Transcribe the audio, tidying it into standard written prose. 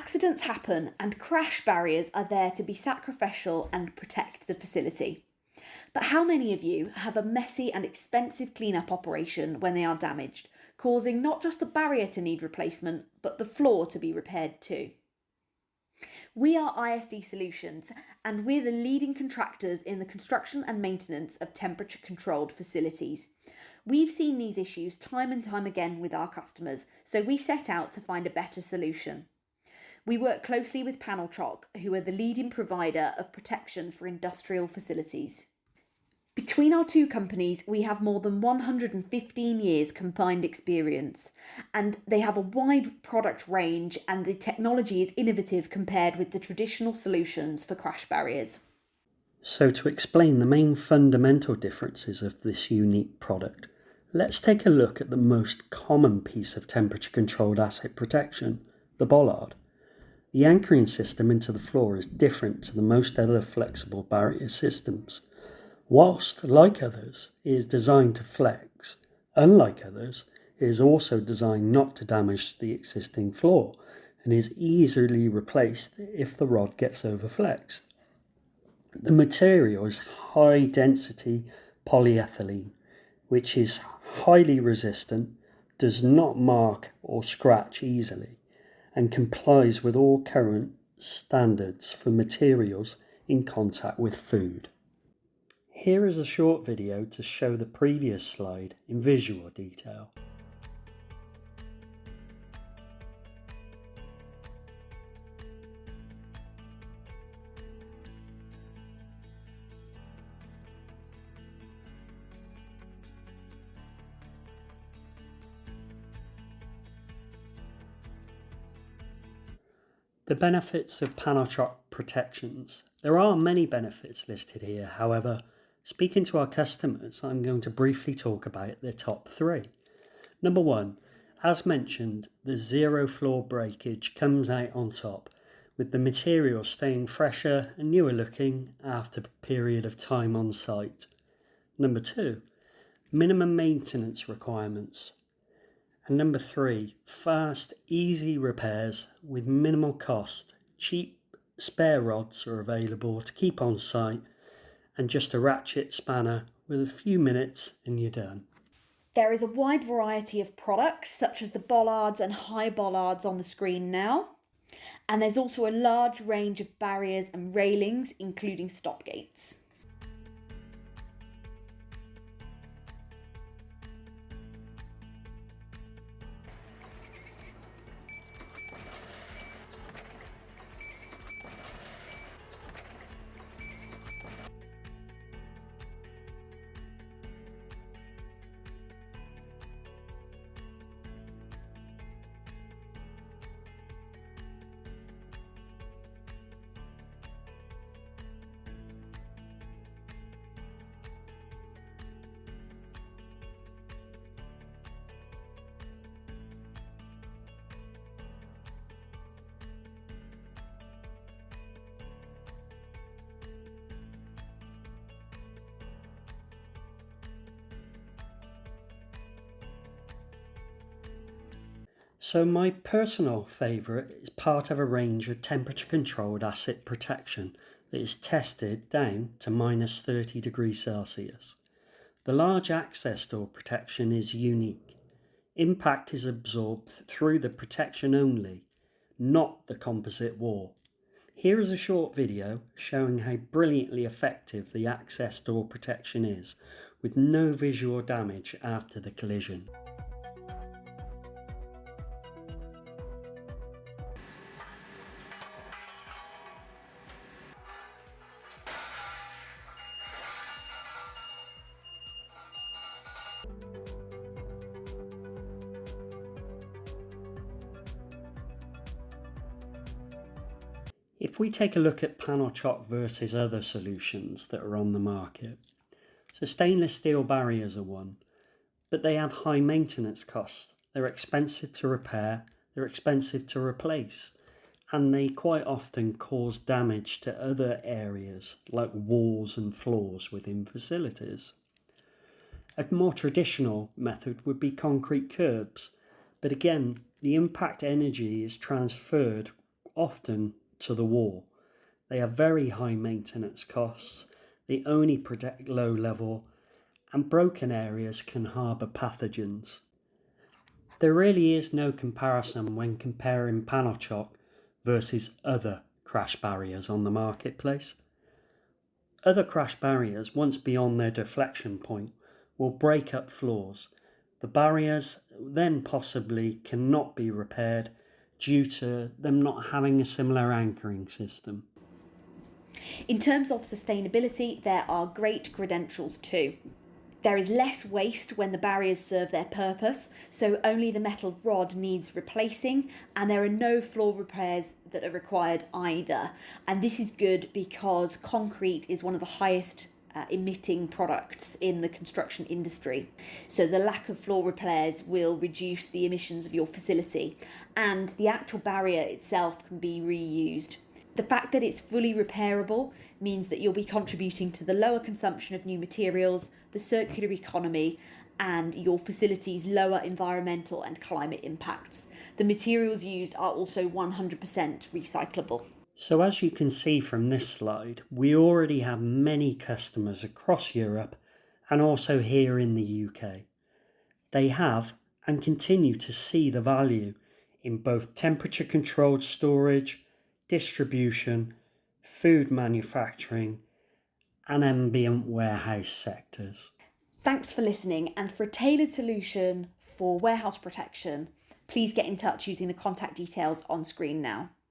Accidents happen and crash barriers are there to be sacrificial and protect the facility. But how many of you have a messy and expensive cleanup operation when they are damaged, causing not just the barrier to need replacement, but the floor to be repaired too? We are ISD Solutions, and we're the leading contractors in the construction and maintenance of temperature-controlled facilities. We've seen these issues time and time again with our customers, so we set out to find a better solution. We work closely with Panel Chok, who are the leading provider of protection for industrial facilities. Between our two companies, we have more than 115 years combined experience, and they have a wide product range, and the technology is innovative compared with the traditional solutions for crash barriers. So to explain the main fundamental differences of this unique product, let's take a look at the most common piece of temperature-controlled asset protection, the bollard. The anchoring system into the floor is different to the most other flexible barrier systems. Whilst, like others, it is designed to flex, unlike others, it is also designed not to damage the existing floor and is easily replaced if the rod gets overflexed. The material is high-density polyethylene, which is highly resistant, does not mark or scratch easily, and complies with all current standards for materials in contact with food. Here is a short video to show the previous slide in visual detail. The benefits of Panel Chok protections. There are many benefits listed here, however, speaking to our customers, I'm going to briefly talk about the top 3. Number 1, as mentioned, the zero floor breakage comes out on top, with the material staying fresher and newer looking after a period of time on site. Number 2, minimum maintenance requirements. And number 3, fast, easy repairs with minimal cost. Cheap spare rods are available to keep on site, and just a ratchet spanner with a few minutes and you're done. There is a wide variety of products, such as the bollards and high bollards on the screen now. And there's also a large range of barriers and railings, including stop gates. So my personal favourite is part of a range of temperature-controlled asset protection that is tested down to minus 30 degrees Celsius. The large access door protection is unique. Impact is absorbed through the protection only, not the composite wall. Here is a short video showing how brilliantly effective the access door protection is, with no visual damage after the collision. If we take a look at Panel Chok versus other solutions that are on the market, so stainless steel barriers are one, but they have high maintenance costs. They're expensive to repair, they're expensive to replace, and they quite often cause damage to other areas like walls and floors within facilities. A more traditional method would be concrete curbs, but again, the impact energy is transferred often to the wall. They have very high maintenance costs, they only protect low level, and broken areas can harbour pathogens. There really is no comparison when comparing Panel Chok versus other crash barriers on the marketplace. Other crash barriers, once beyond their deflection point, will break up floors. The barriers then possibly cannot be repaired due to them not having a similar anchoring system. In terms of sustainability, there are great credentials too. There is less waste when the barriers serve their purpose, so only the metal rod needs replacing, and there are no floor repairs that are required either. And this is good because concrete is one of the highest emitting products in the construction industry. So the lack of floor repairs will reduce the emissions of your facility, and the actual barrier itself can be reused. The fact that it's fully repairable means that you'll be contributing to the lower consumption of new materials, the circular economy, and your facility's lower environmental and climate impacts. The materials used are also 100% recyclable. So as you can see from this slide, we already have many customers across Europe and also here in the UK. They have and continue to see the value in both temperature controlled storage, distribution, food manufacturing, and ambient warehouse sectors. Thanks for listening, and for a tailored solution for warehouse protection, please get in touch using the contact details on screen now.